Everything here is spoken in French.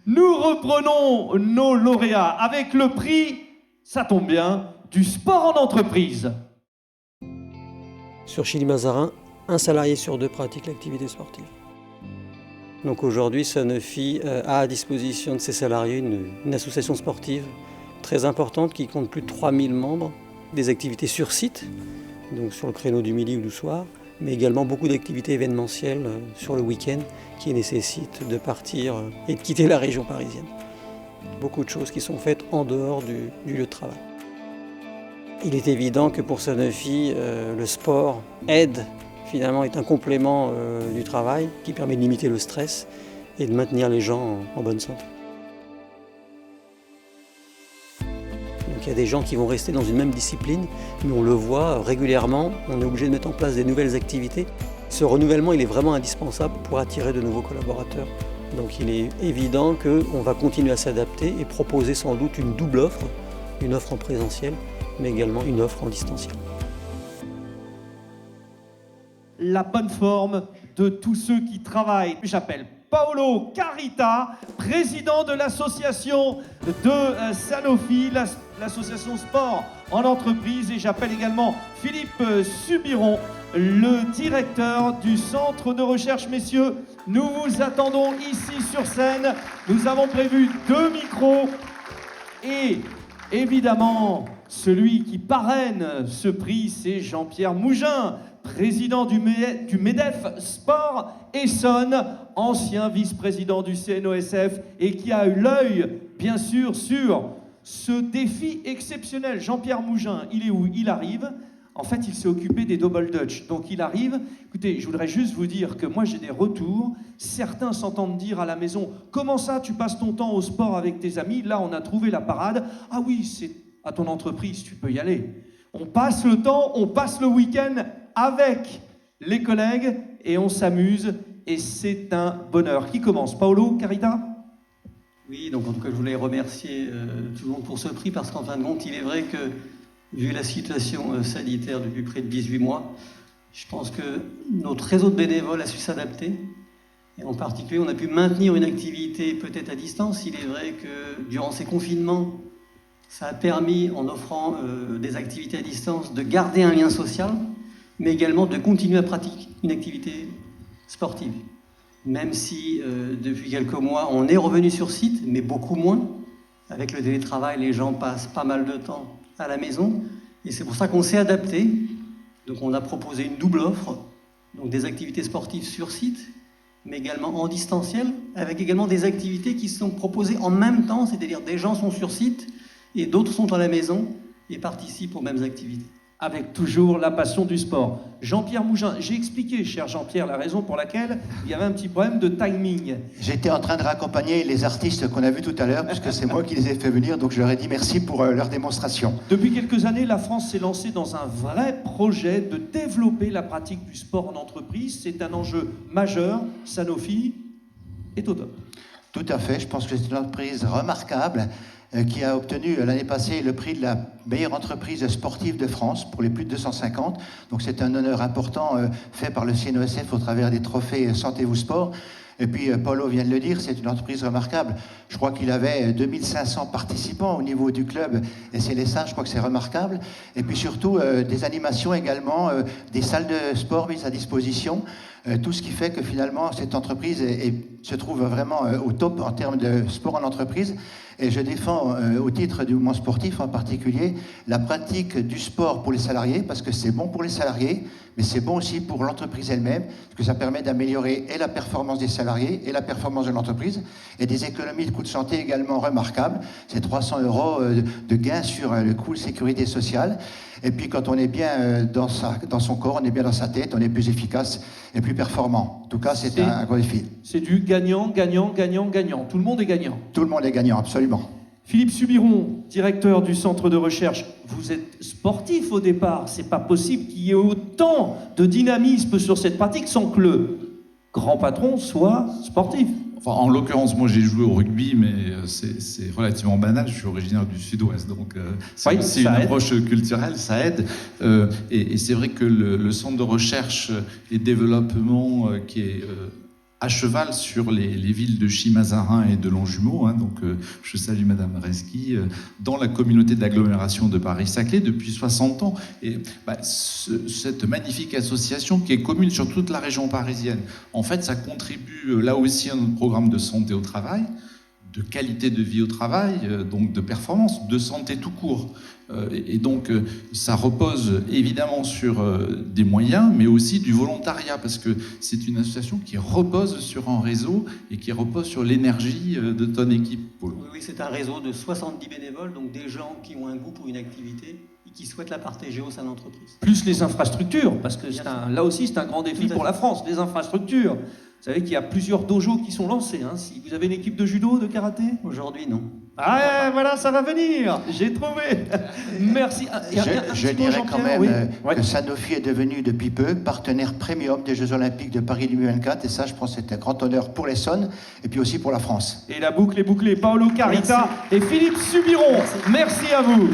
Nous reprenons nos lauréats avec le prix, ça tombe bien, du sport en entreprise. Sur Chili-Mazarin, un salarié sur deux pratique l'activité sportive. Donc aujourd'hui, Sanofi a à disposition de ses salariés une association sportive très importante qui compte plus de 3000 membres, des activités sur site, donc sur le créneau du midi ou du soir, mais également beaucoup d'activités événementielles sur le week-end qui nécessitent de partir et de quitter la région parisienne. Beaucoup de choses qui sont faites en dehors du lieu de travail. Il est évident que pour Sanofi, le sport aide, finalement, est un complément du travail qui permet de limiter le stress et de maintenir les gens en bonne santé. Donc il y a des gens qui vont rester dans une même discipline, mais on le voit régulièrement, on est obligé de mettre en place des nouvelles activités. Ce renouvellement, il est vraiment indispensable pour attirer de nouveaux collaborateurs. Donc il est évident qu'on va continuer à s'adapter et proposer sans doute une double offre, une offre en présentiel, mais également une offre en distanciel. La bonne forme de tous ceux qui travaillent. J'appelle Paolo Carita, président de l'association de Sanofi, l'association sport en entreprise, et j'appelle également Philippe Subiron, le directeur du centre de recherche. Messieurs, nous vous attendons ici sur scène. Nous avons prévu 2 micros et évidemment, celui qui parraine ce prix, c'est Jean-Pierre Mougin, président du MEDEF Sport Essonne, ancien vice-président du CNOSF et qui a eu l'œil, bien sûr, sur ce défi exceptionnel. Jean-Pierre Mougin, il est où? Il arrive. En fait, il s'est occupé des double dutch. Donc, il arrive. Écoutez, je voudrais juste vous dire que moi, j'ai des retours. Certains s'entendent dire à la maison, comment ça, tu passes ton temps au sport avec tes amis? Là, on a trouvé la parade. Ah oui, c'est à ton entreprise, tu peux y aller. On passe le temps, on passe le week-end avec les collègues et on s'amuse et c'est un bonheur. Qui commence? Paolo Carita? Oui, donc en tout cas, je voulais remercier tout le monde pour ce prix parce qu'en fin de compte, il est vrai que, vu la situation sanitaire depuis près de 18 mois, je pense que notre réseau de bénévoles a su s'adapter. Et en particulier, on a pu maintenir une activité peut-être à distance. Il est vrai que durant ces confinements, ça a permis, en offrant des activités à distance, de garder un lien social, mais également de continuer à pratiquer une activité sportive. Même si, depuis quelques mois, on est revenu sur site, mais beaucoup moins. Avec le télétravail, les gens passent pas mal de temps à la maison. Et c'est pour ça qu'on s'est adapté. Donc on a proposé une double offre, donc des activités sportives sur site, mais également en distanciel, avec également des activités qui sont proposées en même temps, c'est-à-dire des gens sont sur site et d'autres sont à la maison et participent aux mêmes activités. Avec toujours la passion du sport. Jean-Pierre Mougin, j'ai expliqué, cher Jean-Pierre, la raison pour laquelle il y avait un petit problème de timing. J'étais en train de raccompagner les artistes qu'on a vus tout à l'heure, puisque c'est moi qui les ai fait venir, donc je leur ai dit merci pour leur démonstration. Depuis quelques années, la France s'est lancée dans un vrai projet de développer la pratique du sport en entreprise. C'est un enjeu majeur. Sanofi est au top. Tout à fait, je pense que c'est une entreprise remarquable qui a obtenu l'année passée le prix de la meilleure entreprise sportive de France pour les plus de 250. Donc c'est un honneur important fait par le CNOSF au travers des trophées Sentez-vous Sport. Et puis Paolo vient de le dire, c'est une entreprise remarquable. Je crois qu'il avait 2500 participants au niveau du club et c'est je crois que c'est remarquable. Et puis surtout des animations également, des salles de sport mises à disposition. Tout ce qui fait que finalement cette entreprise se trouve vraiment au top en termes de sport en entreprise. Et je défends au titre du mouvement sportif en particulier la pratique du sport pour les salariés parce que c'est bon pour les salariés, mais c'est bon aussi pour l'entreprise elle-même parce que ça permet d'améliorer et la performance des salariés et la performance de l'entreprise et des économies de coûts de santé également remarquables. C'est 300 € de gains sur le coût de sécurité sociale. Et puis quand on est bien dans son corps, on est bien dans sa tête, on est plus efficace et plus performant. En tout cas, c'est un gros défi. C'est du gagnant, gagnant, gagnant, gagnant. Tout le monde est gagnant. Tout le monde est gagnant, absolument. Philippe Subiron, directeur du centre de recherche, vous êtes sportif au départ. C'est pas possible qu'il y ait autant de dynamisme sur cette pratique sans que le grand patron soit sportif. Enfin, en l'occurrence, moi j'ai joué au rugby, mais c'est relativement banal. Je suis originaire du Sud-Ouest, donc c'est aussi une approche culturelle, ça aide. Et c'est vrai que le centre de recherche et développement qui est à cheval sur les villes de Chimazarin et de Longjumeau. Donc, je salue Madame Reski, dans la communauté d'agglomération de Paris-Saclay depuis 60 ans. Et cette magnifique association qui est commune sur toute la région parisienne, en fait, ça contribue là aussi à notre programme de santé au travail, de qualité de vie au travail, donc de performance, de santé tout court. Et donc, ça repose évidemment sur des moyens, mais aussi du volontariat, parce que c'est une association qui repose sur un réseau et qui repose sur l'énergie de ton équipe, Paul. Oui, c'est un réseau de 70 bénévoles, donc des gens qui ont un goût pour une activité et qui souhaitent la partager au sein de l'entreprise. Plus les infrastructures, parce que là aussi c'est un grand défi pour la France, les infrastructures. Vous savez qu'il y a plusieurs dojos qui sont lancés. Si vous avez une équipe de judo, de karaté? Aujourd'hui, non. Ah, voilà, ça va venir. J'ai trouvé. Merci. Je dirais quand même que Sanofi est devenu depuis peu partenaire premium des Jeux Olympiques de Paris 2024. Et ça, je pense que c'est un grand honneur pour l'Essonne et puis aussi pour la France. Et la boucle est bouclée. Paolo Carita et Philippe Subiron. Merci à vous.